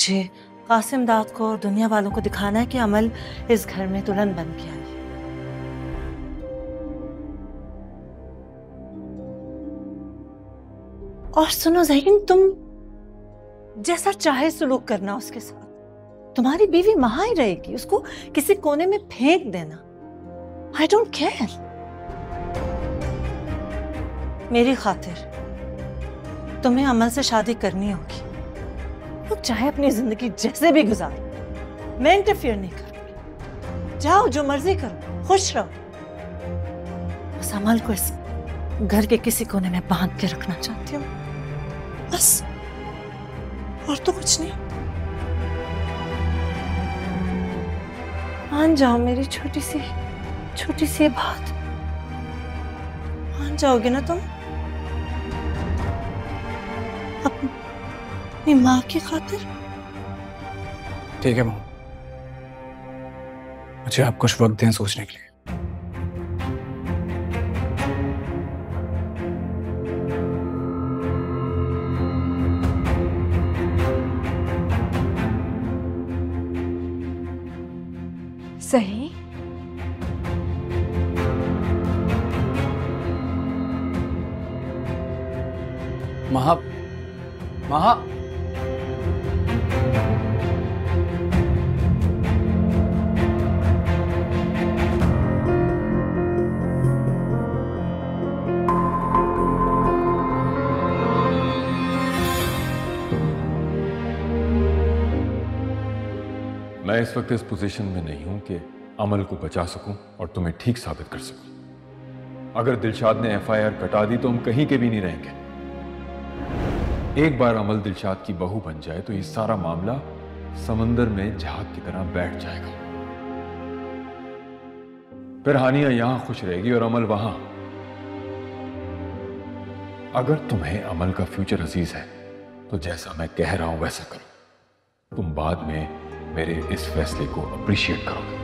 मुझे कासिम दाद को और दुनिया वालों को दिखाना है कि अमल इस घर में दुल्हन बन के आई। और सुनो ज़हीन, तुम जैसा चाहे सुलूक करना उसके साथ। तुम्हारी बीवी वहां ही रहेगी, उसको किसी कोने में फेंक देना। I don't care. मेरी खातिर तुम्हें अमल से शादी करनी होगी। वो चाहे अपनी जिंदगी जैसे भी गुजारो, मैं इंटरफियर नहीं करूंगी। जाओ, जो मर्जी करो, खुश रहो। बस अमल को इस घर के किसी कोने में बांध के रखना चाहती हूँ, बस, और तो कुछ नहीं। मान जाओ मेरी छोटी सी बात। मान जाओगे ना तुम? अपनी माँ की खातिर। ठीक है माँ, मुझे आप कुछ वक्त दें सोचने के लिए। सही। महा महा मैं इस वक्त इस पोजीशन में नहीं हूं कि अमल को बचा सकूं और तुम्हें ठीक साबित कर सकूं। अगर दिलशाद ने एफआईआर कटा दी तो हम कहीं के भी नहीं रहेंगे। एक बार अमल दिलशाद की बहू बन जाए तो ये सारा मामला समंदर में जहाज की तरह बैठ जाएगा। फिर हानिया यहां खुश रहेगी और अमल वहां। अगर तुम्हें अमल का फ्यूचर अजीज है तो जैसा मैं कह रहा हूं वैसा करो। तुम बाद में मेरे इस फैसले को अप्रिशिएट करोगे।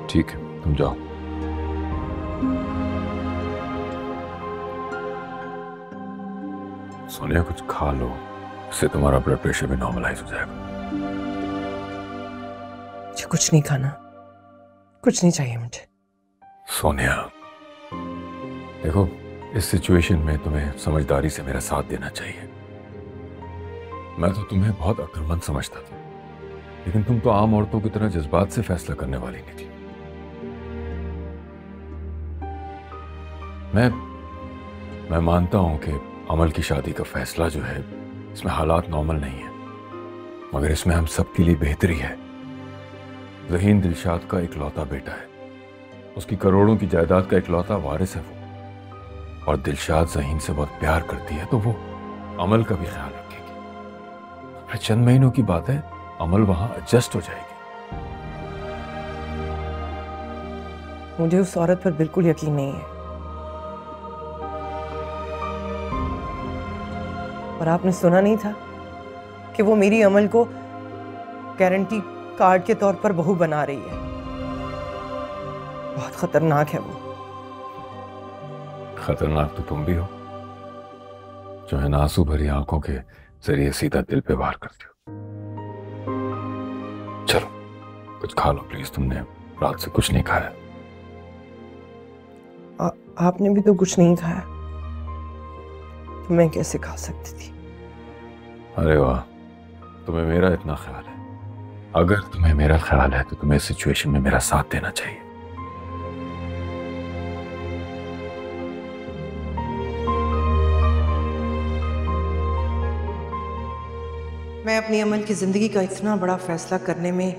ठीक है, तुम जाओ। सोनिया, कुछ खा लो, इससे तुम्हारा ब्लड प्रेशर भी नॉर्मलाइज हो जाएगा। मुझे कुछ नहीं खाना, कुछ नहीं चाहिए मुझे। सोनिया, देखो, इस सिचुएशन में तुम्हें समझदारी से मेरा साथ देना चाहिए। मैं तो तुम्हें बहुत अक्लमंद समझता था, लेकिन तुम तो आम औरतों की तरह जज्बात से फैसला करने वाली नहीं थी। मैं मानता हूं कि अमल की शादी का फैसला जो है, इसमें हालात नॉर्मल नहीं है, मगर इसमें हम सबके लिए बेहतरी है। ज़हीन दिलशाद का इकलौता बेटा है, उसकी करोड़ों की जायदाद का इकलौता वारिस है वो, और दिलशाद ज़हीन से बहुत प्यार करती है तो वो अमल का भी ख्याल रखेगी। फिर चंद महीनों की बात है, अमल वहां एडजस्ट हो जाएगी। मुझे उस औरत पर बिल्कुल यकीन नहीं है। और आपने सुना नहीं था कि वो मेरी अमल को गारंटी कार्ड के तौर पर बहू बना रही है? बहुत खतरनाक है वो। खतरनाक तो तुम भी हो, जो है आंसू भरी आंखों के जरिए सीधा दिल पे वार करती हो। चलो कुछ खा लो प्लीज, तुमने रात से कुछ नहीं खाया। आपने भी तो कुछ नहीं खाया, तो मैं कैसे खा सकती थी? अरे वाह, तुम्हें मेरा इतना ख्याल है। अगर तुम्हें मेरा ख्याल है तो तुम्हें इस सिचुएशन में मेरा साथ देना चाहिए। मैं अपनी अमल की जिंदगी का इतना बड़ा फैसला करने में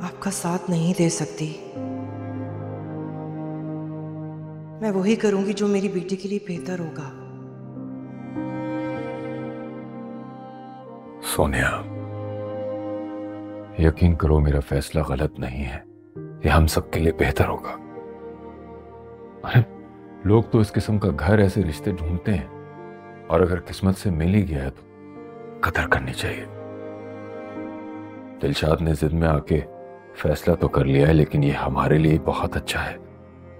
आपका साथ नहीं दे सकती। मैं वही करूंगी जो मेरी बेटी के लिए बेहतर होगा। सोनिया, यकीन करो मेरा फैसला गलत नहीं है, ये हम सबके लिए बेहतर होगा। अरे लोग तो इस किस्म का घर, ऐसे रिश्ते ढूंढते हैं, और अगर किस्मत से मिल ही गया है तो कदर करनी चाहिए। दिलशाद ने जिद में आके फैसला तो कर लिया है, लेकिन ये हमारे लिए बहुत अच्छा है।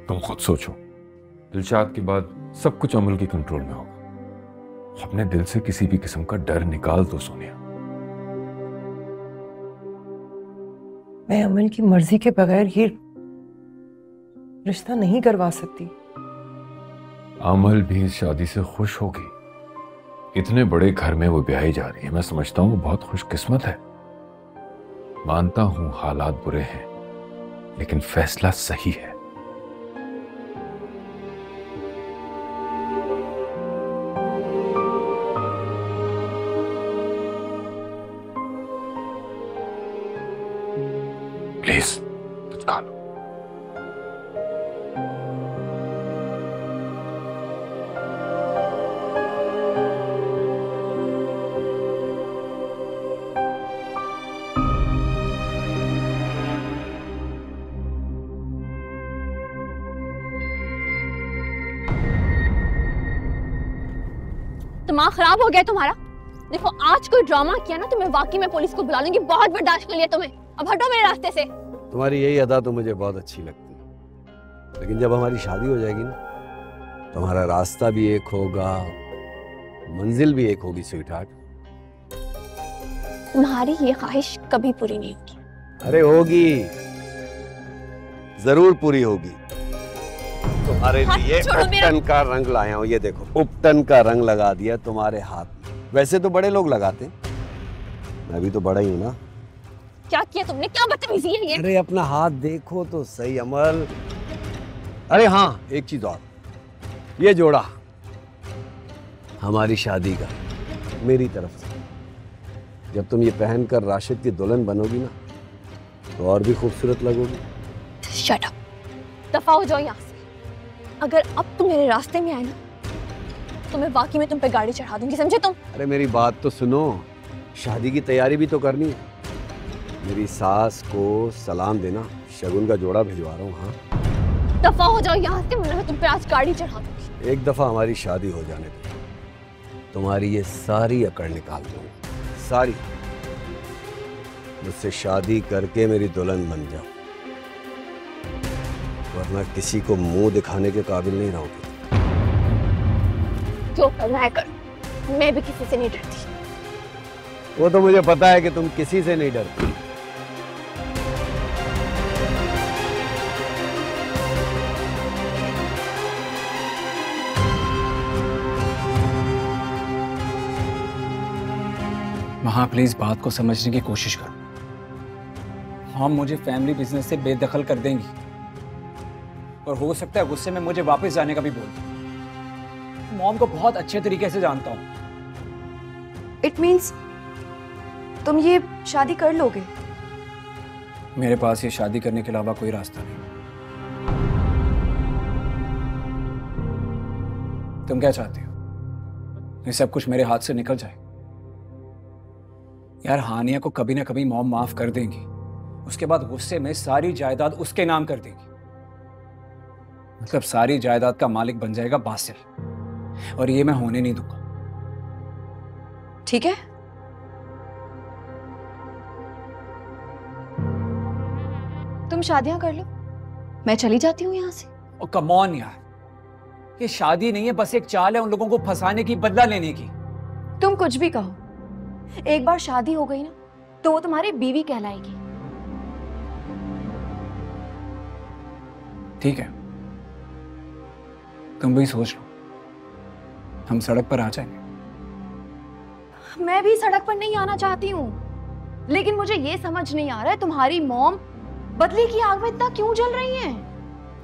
तुम खुद सोचो, दिलशाद के बाद सब कुछ अमल के कंट्रोल में होगा। अपने दिल से किसी भी किस्म का डर निकाल दो सोनिया। मैं अमल की मर्जी के बगैर ये रिश्ता नहीं करवा सकती। अमल भी इस शादी से खुश होगी। इतने बड़े घर में वो ब्याही जा रही है। मैं समझता हूँ वो बहुत खुशकिस्मत है। मानता हूं हालात बुरे हैं, लेकिन फैसला सही है। प्लीज कुछ खा लो। दिमाग खराब हो गया तुम्हारा? देखो आज कोई ड्रामा किया ना तो मैं वाकई में पुलिस को बुला लूंगी। बहुत बर्दाश्त कर लिया तुम्हें, अब हटो मेरे रास्ते से। तुम्हारी यही अदा तो मुझे बहुत अच्छी लगती है, लेकिन जब हमारी शादी हो जाएगी ना तो हमारा रास्ता भी एक होगा, मंजिल भी एक होगी स्वीटहार्ट। तुम्हारी ये ख्वाहिश कभी पूरी नहीं होगी। अरे होगी, जरूर पूरी होगी। तुम्हारे लिए उपटन का रंग लाया हूं, ये देखो उपटन का रंग लगा दिया तुम्हारे हाथ में। वैसे तो बड़े लोग लगाते, मैं भी तो बड़ा ही हूं ना। क्या किया तुमने? क्या बदतमीजी है ये? अरे अपना हाथ देखो तो सही अमल। अरे हाँ, एक चीज और, ये जोड़ा हमारी शादी का मेरी तरफ से। जब तुम ये पहनकर राशिद की दुल्हन बनोगी ना तो और भी खूबसूरत लगोगी। शट अप, दफा हो जाओ यहाँ से। अगर अब तुम मेरे रास्ते में आए ना तो मैं वाकई में तुम पे गाड़ी चढ़ा दूंगी, समझे तुम? अरे मेरी बात तो सुनो, शादी की तैयारी भी तो करनी है। मेरी सास को सलाम देना, शगुन का जोड़ा भिजवा रहा हूँ। हाँ, दफा हो जाओ यहाँ से, वरना मैं तुम पे आज गाड़ी चढ़ा दूंगी। एक दफा हमारी शादी हो जाने दो, तुम्हारी ये सारी अकड़ निकाल दूंगा, सारी। मुझसे शादी करके मेरी दुल्हन बन जाओ, वरना किसी को मुंह दिखाने के काबिल नहीं रहोगे। जो करना है कर, मैं भी किसी से नहीं डरती। वो तो मुझे पता है कि तुम किसी से नहीं डरती। वहां प्लीज बात को समझने की कोशिश करो। हम मुझे फैमिली बिजनेस से बेदखल कर देंगी और हो सकता है गुस्से में मुझे वापस जाने का भी बोल दो। मॉम को बहुत अच्छे तरीके से जानता हूं। इट मीन्स तुम ये शादी कर लोगे? मेरे पास ये शादी करने के अलावा कोई रास्ता नहीं। तुम क्या चाहते हो? ये सब कुछ मेरे हाथ से निकल जाए? यार हानिया को कभी ना कभी मॉम माफ कर देंगी, उसके बाद गुस्से में सारी जायदाद उसके नाम कर देगी। मतलब सारी जायदाद का मालिक बन जाएगा बासिल, और ये मैं होने नहीं दूंगा। ठीक है, तुम शादियां कर लो, मैं चली जाती हूँ यहाँ से। ओ कम ऑन यार, ये शादी नहीं है, बस एक चाल है उन लोगों को फंसाने की, बदला लेने की। तुम कुछ भी कहो, एक बार शादी हो गई ना तो वो तुम्हारी बीवी कहलाएगी। ठीक है, तुम भी सोच लो, हम सड़क पर आ जाएंगे। मैं भी सड़क पर नहीं आना चाहती हूँ, लेकिन मुझे ये समझ नहीं आ रहा है तुम्हारी मॉम बदले की आग में इतना क्यों जल रही है?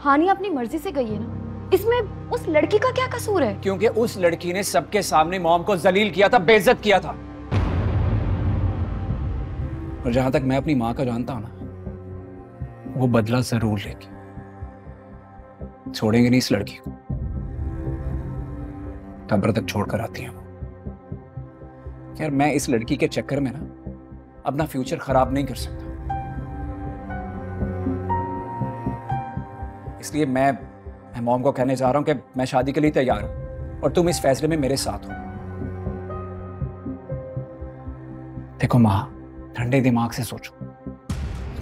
हानी अपनी मर्जी से गई है ना, इसमें उस लड़की का क्या कसूर है? क्योंकि उस लड़की ने सबके सामने मॉम को जलील किया था, बेइज्जत किया था। और जहां तक मैं अपनी मां का जानता हूं ना, वो बदला जरूर लेगी। छोड़ेंगे नहीं इस लड़की को, कब्र तक छोड़कर आती है वो। यार मैं इस लड़की के चक्कर में ना अपना फ्यूचर खराब नहीं कर सकता, इसलिए मैं मॉम को कहने जा रहा हूं कि मैं शादी के लिए तैयार हूं और तुम इस फैसले में मेरे साथ हो। देखो मां, ठंडे दिमाग से सोचो,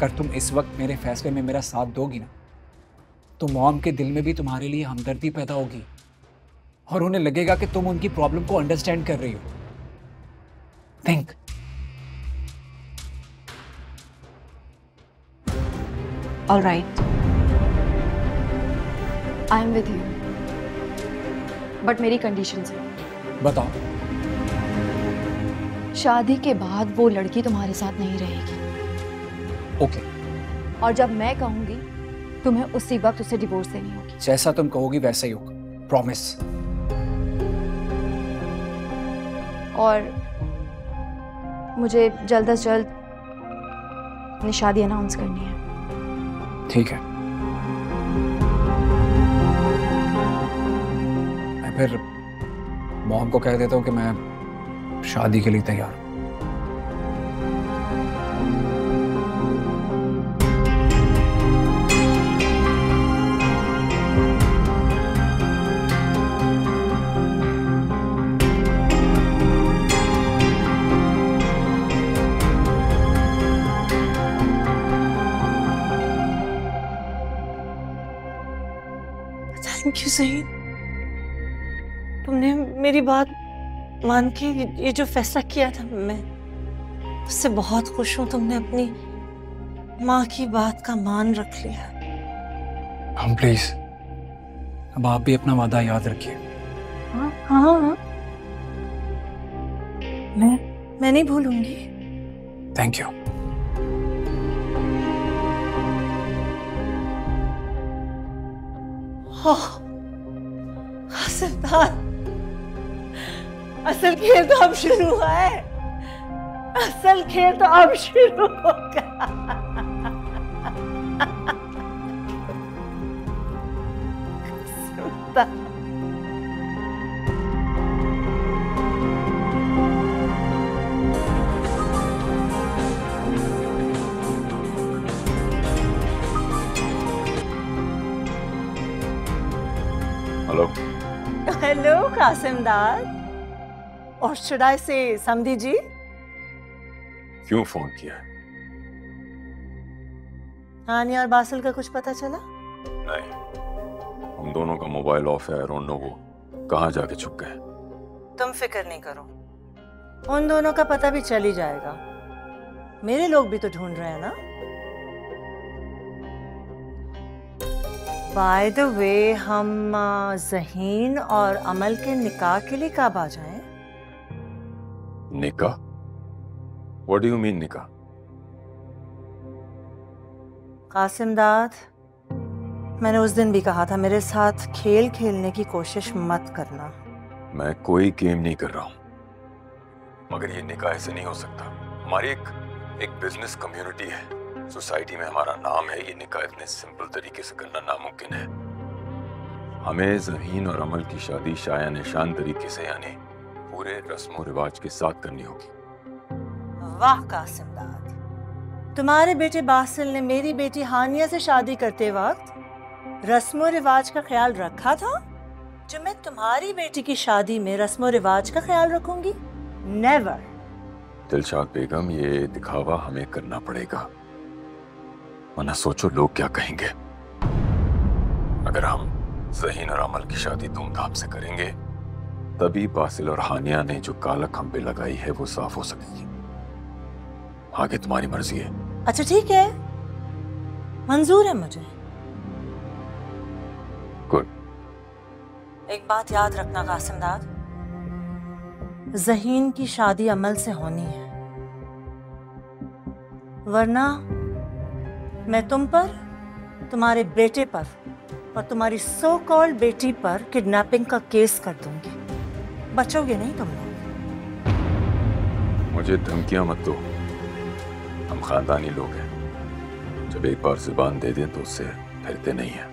अगर तुम इस वक्त मेरे फैसले में मेरा साथ दोगी ना, तो मॉम के दिल में भी तुम्हारे लिए हमदर्दी पैदा होगी और उन्हें लगेगा कि तुम उनकी प्रॉब्लम को अंडरस्टैंड कर रही हो। Think. All right, I am with you, but मेरी कंडीशन है। बताओ। शादी के बाद वो लड़की तुम्हारे साथ नहीं रहेगी। ओके। और जब मैं कहूंगी तुम्हें उसी वक्त उसे डिवोर्स देनी होगी। जैसा तुम कहोगी वैसा ही होगा, प्रॉमिस। और मुझे जल्द से जल्द अपनी शादी अनाउंस करनी है। ठीक है। मैं फिर मॉम को कह देता हूँ कि मैं शादी के लिए तैयार हूँ। थैंक यू ज़हीन, तुमने मेरी बात मान के ये जो फैसला किया था, मैं उससे बहुत खुश हूँ। तुमने अपनी माँ की बात का मान रख लिया। हम प्लीज, अब आप भी अपना वादा याद रखिए। हाँ हाँ, मैं नहीं भूलूंगी। Thank you. सिद्धार्थ, असल खेल तो अब शुरू हुआ है। असल खेल तो अब शुरू होगा। हेलो। हेलो कासिमदाद, और शुड आई से समधी जी? क्यों फोन किया है? हानिया और बासिल का कुछ पता चला? नहीं, हम दोनों का मोबाइल ऑफ है। आई डोंट नो वो कहाँ जाके छुप गए। तुम फिक्र नहीं करो, उन दोनों का पता भी चल ही जाएगा। मेरे लोग भी तो ढूंढ रहे हैं ना। बाय द वे, हम ज़हीन और अमल के निकाह के लिए कब आ जाएं? निकाह? व्हाट डू यू मीन निकाह? कासिमदाद, मैंने उस दिन भी कहा था मेरे साथ खेल खेलने की कोशिश मत करना। मैं कोई गेम नहीं कर रहा हूँ, मगर ये निकाह ऐसे नहीं हो सकता। हमारी एक बिजनेस कम्युनिटी है, सोसाइटी में हमारा नाम है। ये निकाह इतने सिंपल तरीके से करना नामुमकिन है। हमें ज़हीन और अमल की शादी शाया निशान तरीके से, यानी पूरे रस्म रिवाज के साथ करनी होगी। वाह कासिमदाद, तुम्हारे बेटे बासिल ने मेरी बेटी हानिया से शादी करते वक्त रस्म रिवाज का ख्याल रखा था जो मैं तुम्हारी बेटी की शादी में रस्म रिवाज का ख्याल रखूंगी? नेवर। दिलशाद बेगम, ये दिखावा हमें करना पड़ेगा, वरना सोचो लोग क्या कहेंगे। अगर हम ज़हीन और अमल की शादी धूमधाम से करेंगे, तभी बासिल और हानिया ने जो कालक हम पे लगाई है वो साफ हो सकेगी। आगे तुम्हारी मर्जी है। अच्छा ठीक है, मंजूर है मुझे। गुड। एक बात याद रखना कासिमदाद, ज़हीन की शादी अमल से होनी है, वरना मैं तुम पर, तुम्हारे बेटे पर और तुम्हारी सो कॉल्ड बेटी पर किडनैपिंग का केस कर दूंगी। बचोगे नहीं तुम लोग। मुझे धमकियां मत दो, हम खानदानी लोग हैं। जब एक बार जुबान दे दें तो उससे फिरते नहीं हैं।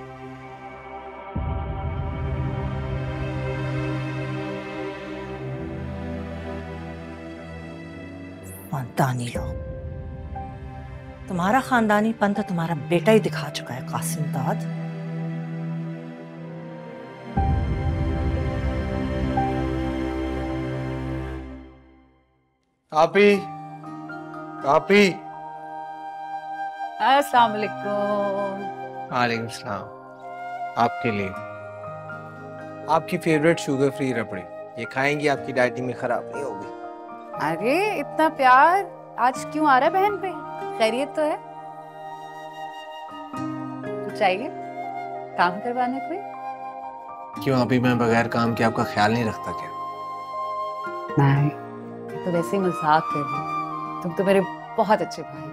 खानदानी लोग? तुम्हारा खानदानी पंथ तो तुम्हारा बेटा ही दिखा चुका है कासिमदाद। कापी कापी अस्सलाम वालेकुम। वालेकुम सलाम। आपके लिए आपकी फेवरेट शुगर फ्री रबड़ी, ये खाएंगी आपकी डाइटिंग में खराब नहीं होगी। अरे इतना प्यार आज क्यों आ रहा है बहन पे? खैरियत तो है? कुछ चाहिए? काम करवाना कोई? क्यों अभी मैं बगैर काम के आपका ख्याल नहीं रखता क्या? नहीं, तो वैसे ही मजाक कर रही हूँ। तुम तो मेरे बहुत अच्छे भाई।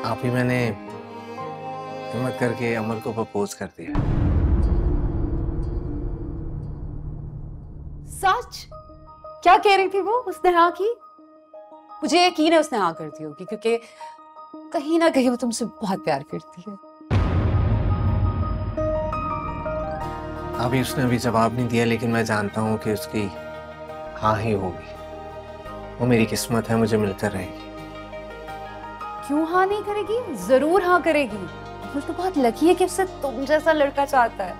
आप ही मैंने हिम्मत करके अमल को प्रपोज कर दिया। सच? क्या कह रही थी वो? उसने हाँ की? मुझे यकीन है उसने हाँ कर दी होगी, क्योंकि कहीं ना कहीं वो तुमसे बहुत प्यार करती है। अभी उसने अभी जवाब नहीं दिया, लेकिन मैं जानता हूँ कि उसकी हाँ ही होगी। वो मेरी किस्मत है, मुझे मिलकर रहेगी। क्यों हाँ नहीं करेगी? जरूर हाँ करेगी। वो तो बहुत लकी है कि उससे तुम जैसा लड़का चाहता है।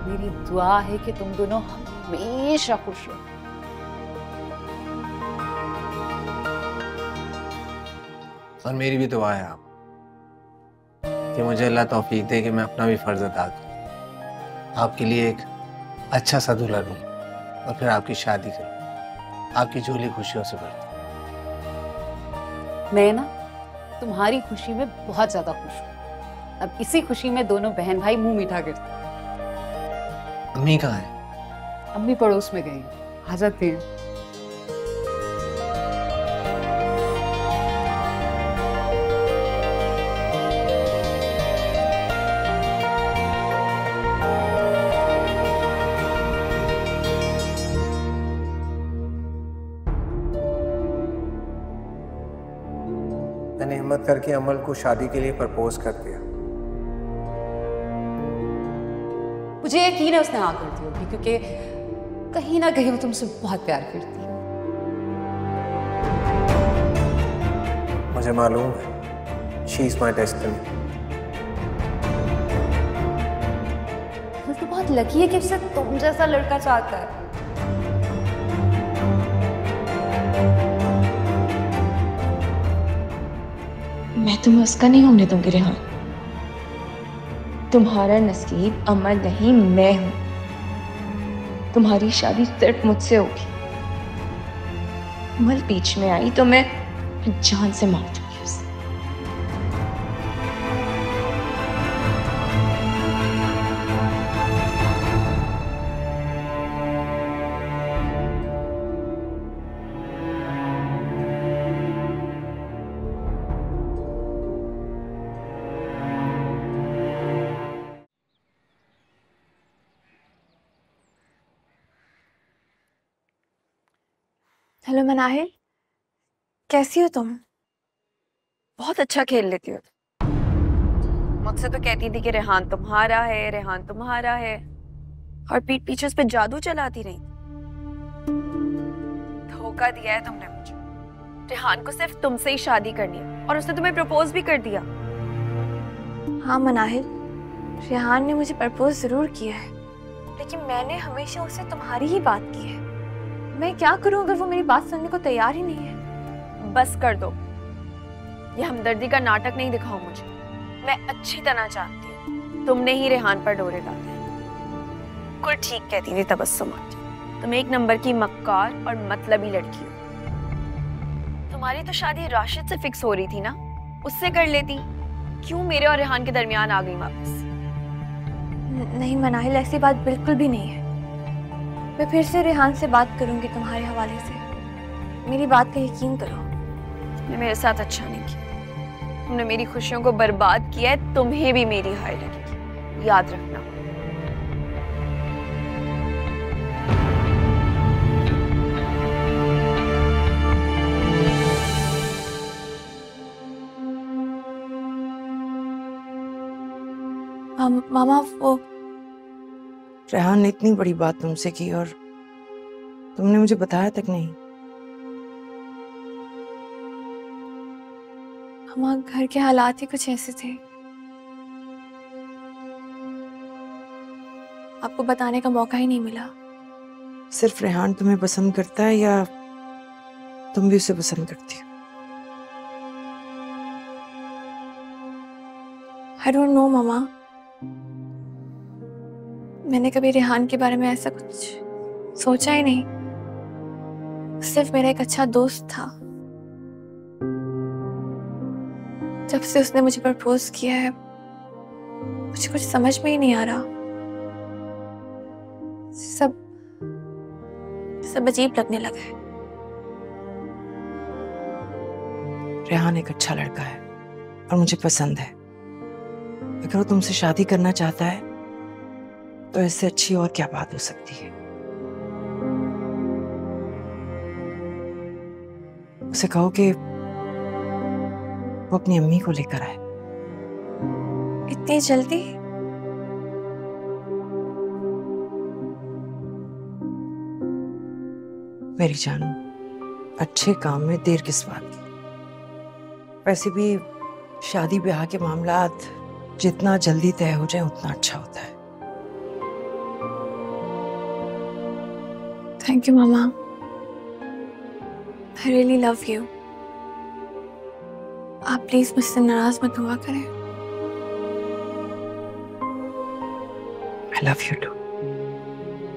मेरी दुआ है कि तुम दोनों हमेशा खुश रहो। और मेरी भी दुआ है आप कि मुझे अल्लाह तौफीक दे कि मैं अपना भी फर्ज अदा करूं, आपके लिए एक अच्छा सा दूल्हा लूं और फिर आपकी शादी करूं, आपकी झोली खुशियों से भर दूं। मैं ना तुम्हारी खुशी में बहुत ज्यादा खुश हूँ। अब इसी खुशी में दोनों बहन भाई मुंह मीठा करते हैं। अम्मी कहाँ है? अम्मी पड़ोस में गई, आ जाते हैं। मैंने हिम्मत करके अमल को शादी के लिए प्रपोज कर दिया। मुझे यकीन है उसने हाँ कर दी होगी, क्योंकि कहीं ना कहीं वो तुमसे बहुत प्यार करती है। मुझे मालूम है, शी इज माई डेस्टिनी। वो तो बहुत लकी है कि उससे तुम जैसा लड़का चाहता है। मैं तुम्हें उसका नहीं होने दूंगी रेहान। तुम्हारा नसीब अमल नहीं, मैं हूं। तुम्हारी शादी सिर्फ मुझसे होगी। अमल बीच में आई तो मैं जान से मार दूंगी उसे। हेलो मनाहिल, कैसी हो तुम? बहुत अच्छा खेल लेती हो। मुझसे तो कहती थी कि रेहान तुम्हारा है, रेहान तुम्हारा है, और पीठ पीछे उस पे जादू चलाती रही। धोखा दिया है तुमने मुझे। रेहान को सिर्फ तुमसे ही शादी करनी है और उसने तुम्हें प्रपोज भी कर दिया। हाँ मनाहिल, रेहान ने मुझे प्रपोज जरूर किया है, लेकिन मैंने हमेशा उसे तुम्हारी ही बात की है। मैं क्या करूं अगर वो मेरी बात सुनने को तैयार ही नहीं है? बस कर दो, ये हमदर्दी का नाटक नहीं दिखाओ मुझे। मैं अच्छी तरह जानती हूँ तुमने ही रेहान पर डोरे डाले हैं। कुल ठीक कहती थी तबस्सुम आंटी, तुम एक नंबर की मक्कार और मतलबी लड़की हो। तुम्हारी तो शादी राशिद से फिक्स हो रही थी ना, उससे कर लेती। क्यों मेरे और रेहान के दरमियान आ गई वापस? नहीं मनाहिल, ऐसी बात बिल्कुल भी नहीं है। मैं फिर से रेहान से बात करूंगी तुम्हारे हवाले से। मेरी बात का यकीन करो। तुमने मेरे साथ अच्छा नहीं किया, तुमने मेरी खुशियों को बर्बाद किया है। तुम्हें भी मेरी हाय लगेगी, याद रखना। मामा वो रेहान ने इतनी बड़ी बात तुमसे की और तुमने मुझे बताया तक नहीं। हमारे घर के हालात ही कुछ ऐसे थे, आपको बताने का मौका ही नहीं मिला। सिर्फ रेहान तुम्हें पसंद करता है या तुम भी उसे पसंद करती हो? I don't know मामा। मैंने कभी रेहान के बारे में ऐसा कुछ सोचा ही नहीं। सिर्फ मेरा एक अच्छा दोस्त था। जब से उसने मुझे प्रपोज किया है मुझे कुछ समझ में ही नहीं आ रहा। सब अजीब लगने लगा है। रेहान एक अच्छा लड़का है और मुझे पसंद है। अगर वो तुमसे शादी करना चाहता है तो इससे अच्छी और क्या बात हो सकती है। उसे कहो कि वो अपनी अम्मी को लेकर आए। इतनी जल्दी? मेरी जान, अच्छे काम में देर किस बात की। वैसे भी शादी ब्याह के मामलात जितना जल्दी तय हो जाए उतना अच्छा होता है। थैंक यू मामा। I really love you. आप प्लीज मुझसे नाराज मत हुआ करें। I love you too.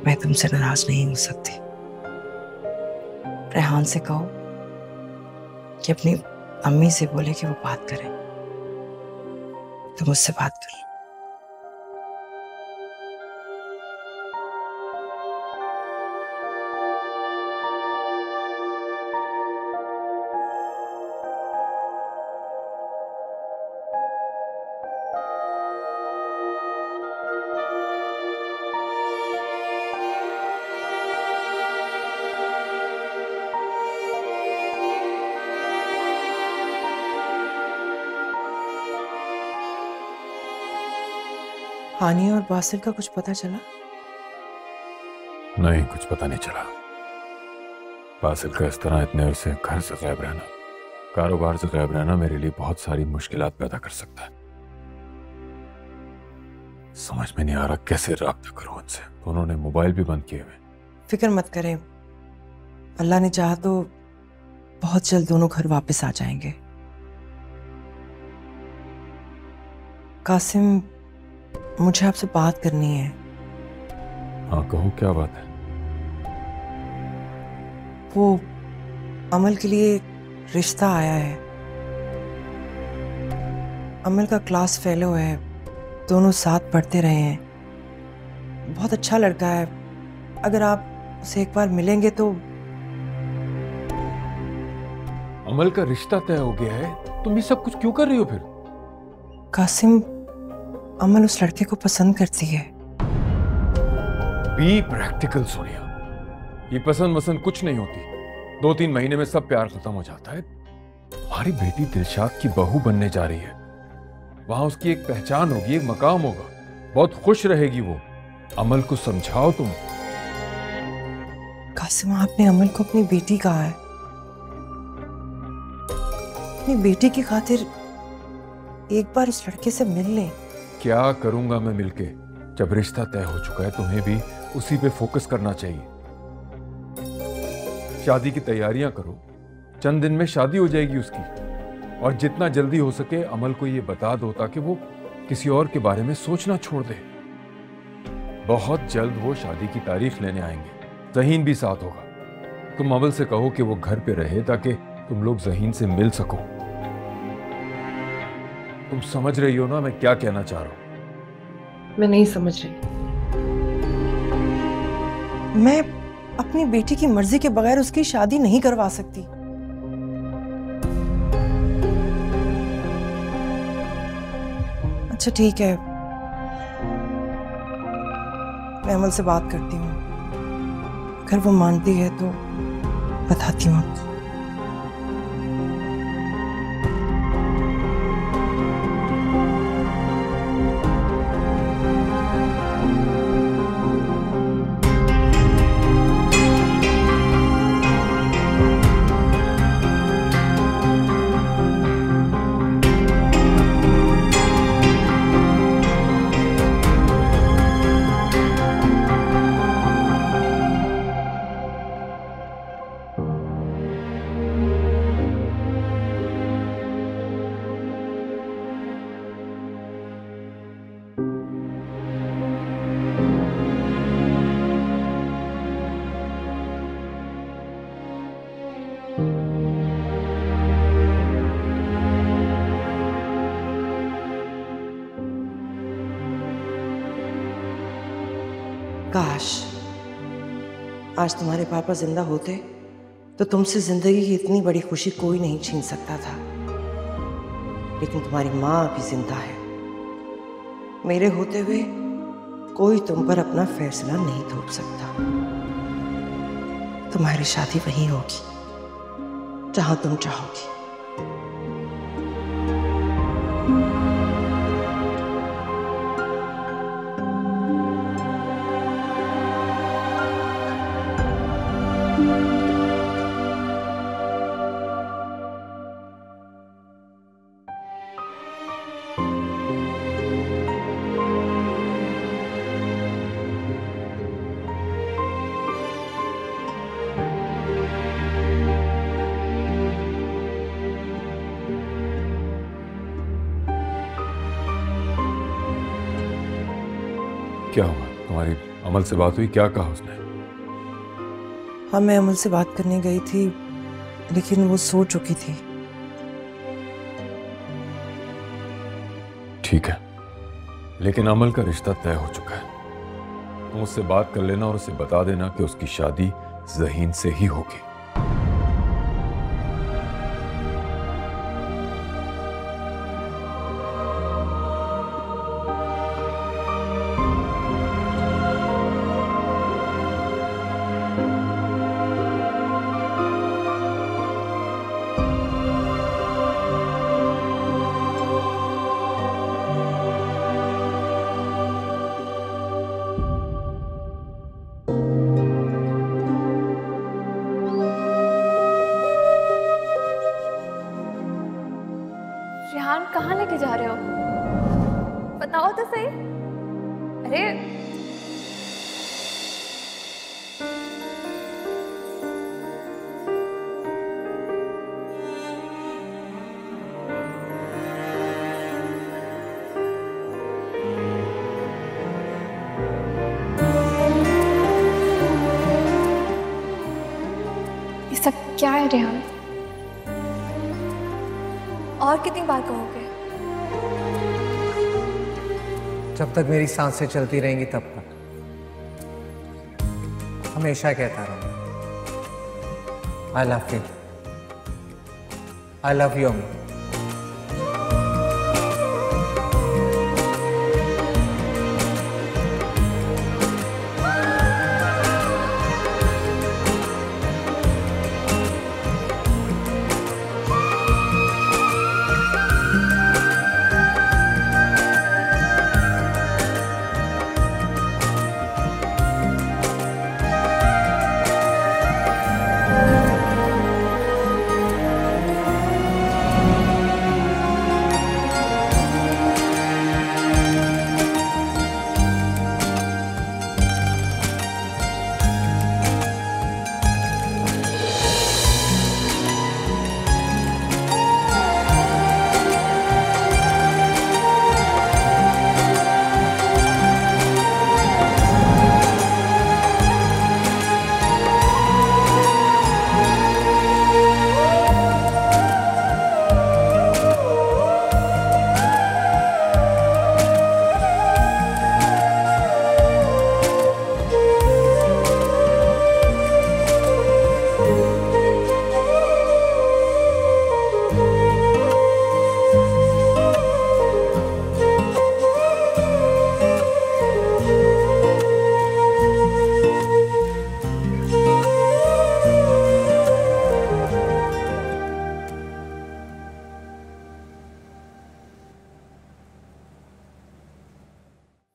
मैं तुमसे नाराज नहीं हो सकती। रेहान से कहो कि अपनी अम्मी से बोले कि वो बात करें। तो मुझसे बात कर लो। हानी और बासिल का कुछ पता चला? नहीं, कुछ पता नहीं चला। बासिल का इस तरह इतने अरसे घर से गायब रहना, कारोबार से गायब रहना मेरे लिए बहुत सारी मुश्किलात पैदा कर सकता है। समझ में नहीं आ रहा कैसे राब्ता करूं उनसे। उन्होंने मोबाइल भी बंद किए हुए। फिक्र मत करें, अल्लाह ने चाहा तो बहुत जल्द दोनों घर वापस आ जाएंगे। कासिम, मुझे आपसे बात करनी है। हाँ कहो, क्या बात है? वो अमल के लिए रिश्ता आया है। अमल का क्लास फेलो है, दोनों साथ पढ़ते रहे हैं। बहुत अच्छा लड़का है। अगर आप उसे एक बार मिलेंगे तो। अमल का रिश्ता तय हो गया है? तुम ये सब कुछ क्यों कर रही हो फिर? कासिम, अमल उस लड़के को पसंद करती है। बी प्रैक्टिकल सोनिया, ये पसंद वसंद कुछ नहीं होती। 2-3 महीने में सब प्यार खत्म हो जाता है। हमारी बेटी दिलशाद की बहू बनने जा रही है। वहां उसकी एक पहचान होगी, एक मकाम होगा, बहुत खुश रहेगी वो। अमल को समझाओ तुम। कासिम, आपने अमल को अपनी बेटी कहा है। अपनी बेटी की खातिर एक बार उस लड़के से मिल लें। क्या करूंगा मैं मिलके? जब रिश्ता तय हो चुका है तुम्हें भी उसी पे फोकस करना चाहिए। शादी की तैयारियां करो, चंद दिन में शादी हो जाएगी उसकी। और जितना जल्दी हो सके अमल को ये बता दो ताकि वो किसी और के बारे में सोचना छोड़ दे। बहुत जल्द वो शादी की तारीख लेने आएंगे। ज़हीन भी साथ होगा। तुम अमल से कहो कि वो घर पे रहे ताकि तुम लोग ज़हीन से मिल सको। तुम समझ रही हो ना मैं क्या कहना चाह रहा हूं? मैं नहीं समझ रही। मैं अपनी बेटी की मर्जी के बगैर उसकी शादी नहीं करवा सकती। अच्छा ठीक है, मैं अमल से बात करती हूँ। अगर वो मानती है तो बताती हूँ आपको। काश आज तुम्हारे पापा जिंदा होते तो तुमसे जिंदगी की इतनी बड़ी खुशी कोई नहीं छीन सकता था। लेकिन तुम्हारी माँ अभी जिंदा है। मेरे होते हुए कोई तुम पर अपना फैसला नहीं थोप सकता। तुम्हारी शादी वहीं होगी जहां तुम चाहोगी। क्या हुआ? तुम्हारी अमल से बात हुई? क्या कहा उसने? हाँ, मैं अमल से बात करने गई थी लेकिन वो सो चुकी थी। ठीक है, लेकिन अमल का रिश्ता तय हो चुका है। तुम उससे बात कर लेना और उसे बता देना कि उसकी शादी ज़हीन से ही होगी। रेहान, कहाँ लेके जा रहे हो? बताओ तो सही। अरे ये सब क्या है रेहान? और कितनी बार कहोगे? जब तक मेरी सांसें चलती रहेंगी तब तक। हमेशा कहता रहूंगा, आई love you, I love you अम्मी।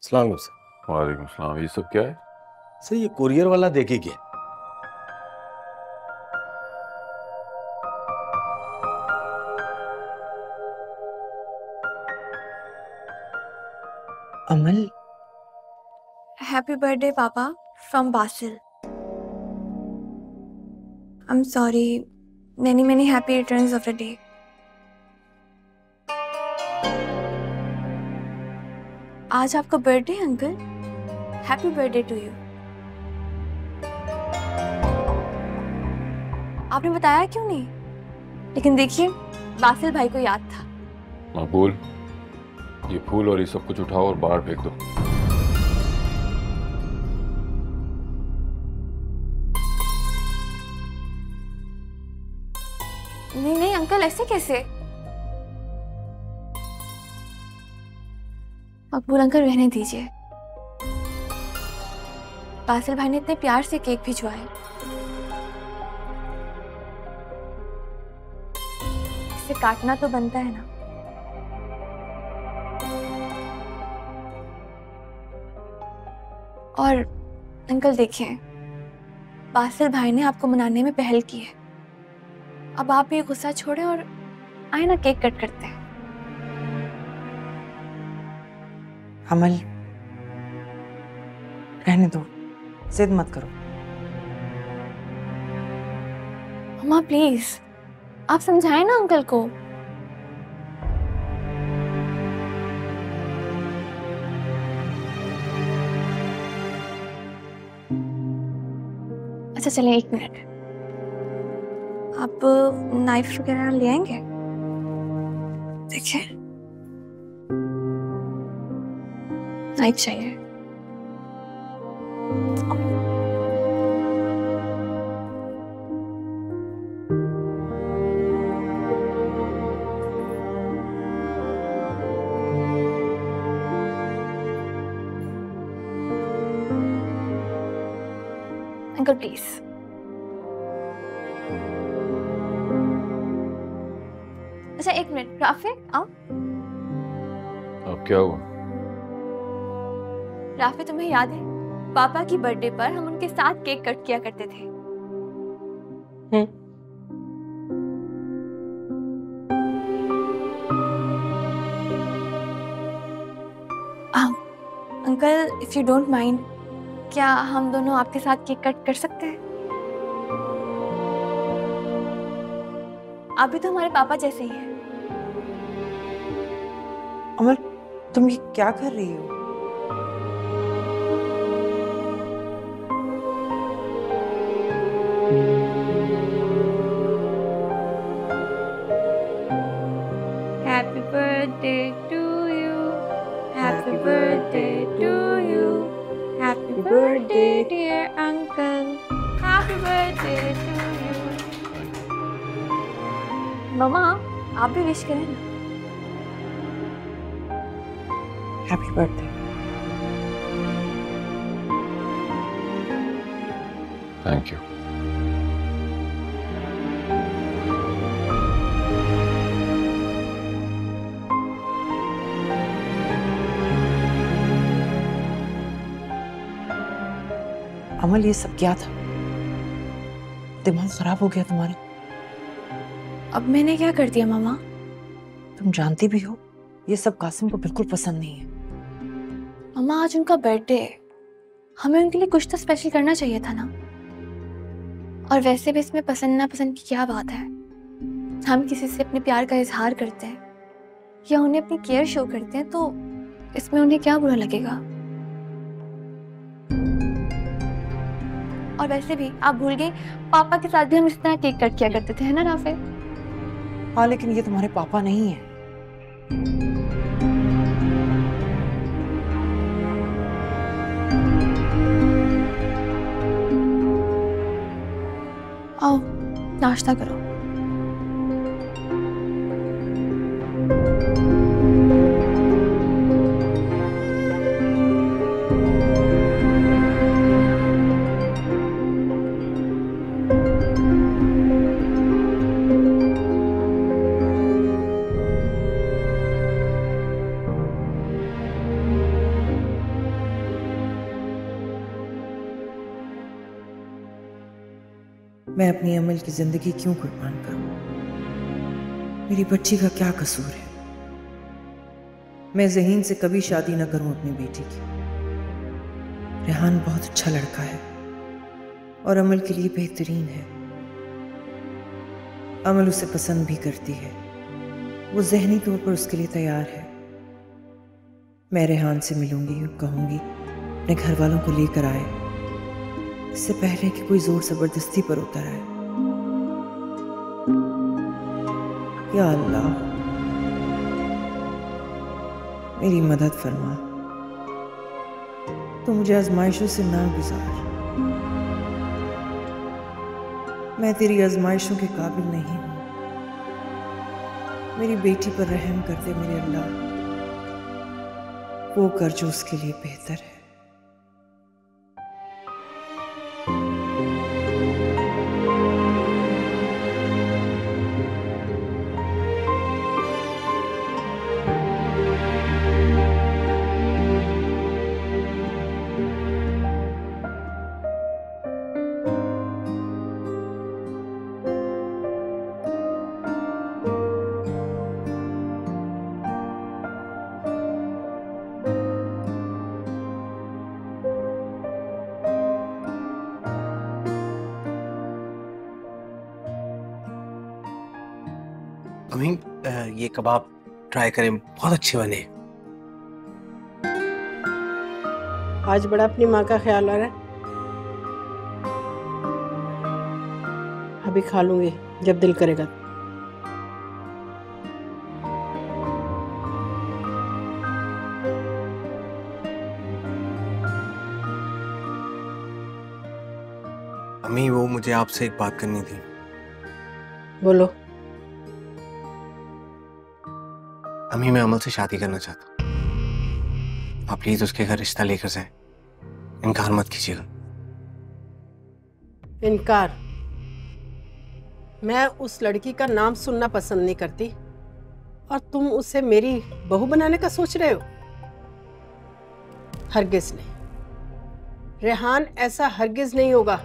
अस्सलाम वालेकुम सर। वालेकुम सलाम। ये सब क्या है? सर ये कुरियर वाला देखे क्या? अमल, हैप्पी बर्थडे पापा from Basil. I am sorry, many many happy returns of the day. आज आपका birthday uncle, happy birthday to you. आपने बताया क्यों नहीं? लेकिन देखिए, बासिल भाई को याद था। मकबूल, ये फूल और ये सब कुछ उठाओ और बाहर फेंक दो। अंकल ऐसे कैसे? मकबूल अंकल रहने दीजिए। बासिल भाई ने इतने प्यार से केक भिजवाया है, इसे काटना तो बनता है ना। और अंकल देखिए, बासिल भाई ने आपको मनाने में पहल की है। अब आप ये गुस्सा छोड़ें और आए ना केक कट करते हैं। अमल, रहने दो, जिद मत करो। मम्मा प्लीज, आप समझाएं ना अंकल को। अच्छा चलें, 1 मिनट। आप नाइफ वगैरह ले आएंगे? देखिए, नाइफ चाहिए। Uncle please. अच्छा 1 मिनट, राफे आओ। अब क्या हुआ? राफे तुम्हें याद है, पापा की बर्थडे पर हम उनके साथ केक कट किया करते थे। Uncle if you don't mind, क्या हम दोनों आपके साथ केक कट कर सकते हैं? आप भी तो हमारे पापा जैसे ही हैं। अमल, तुम ये क्या कर रही हो? Happy birthday to you. Happy birthday to you. Happy birthday dear uncle. Happy birthday to you. मम्मा आप भी विश करें ना। Happy birthday. Thank you. Amal, ये सब क्या था? दिमाग खराब हो गया तुम्हारा? अब मैंने क्या कर दिया मामा? तुम जानती भी हो ये सब कासिम को बिल्कुल पसंद नहीं है। मामा आज उनका बर्थडे है, हमें उनके लिए कुछ तो स्पेशल करना चाहिए था ना। और वैसे भी इसमें पसंद ना पसंद की क्या बात है? हम किसी से अपने प्यार का इजहार करते हैं या उन्हें अपनी केयर शो करते हैं, तो इसमें उन्हें क्या बुरा लगेगा? और वैसे भी आप भूल गए, पापा के साथ भी हम इस तरह केक कट किया करते थे, है ना राफे? हाँ, लेकिन ये तुम्हारे पापा नहीं है। आओ नाश्ता करो। मैं अपनी अमल की जिंदगी क्यों कुर्बान करूं? मेरी बच्ची का क्या कसूर है? मैं ज़हीन से कभी शादी न करूं अपनी बेटी की। रेहान बहुत अच्छा लड़का है और अमल के लिए बेहतरीन है। अमल उसे पसंद भी करती है, वो ज़हनी तौर पर उसके लिए तैयार है। मैं रेहान से मिलूंगी और कहूंगी अपने घर वालों को लेकर आए, इससे पहले कि कोई जोर जबरदस्ती पर उतर आए। या अल्लाह, मेरी मदद फरमा, तो मुझे आजमाइशों से ना गुजार। मैं तेरी आजमाइशों के काबिल नहीं हूं। मेरी बेटी पर रहम कर दे मेरे अल्लाह, वो कर जो उसके लिए बेहतर है। अम्मी ये कबाब ट्राई करें, बहुत अच्छे बने। आज बड़ा अपनी माँ का ख्याल आ रहा है। अभी खा लूंगी जब दिल करेगा। अम्मी वो मुझे आपसे एक बात करनी थी। बोलो। अम्मी मैं अमल से शादी करना चाहता हूँ, आप प्लीज उसके घर रिश्ता लेकर जाएं, इनकार मत कीजिएगा। इनकार? मैं उस लड़की का नाम सुनना पसंद नहीं करती और तुम उसे मेरी बहू बनाने का सोच रहे हो? हरगिज नहीं, रेहान ऐसा हरगिज नहीं होगा।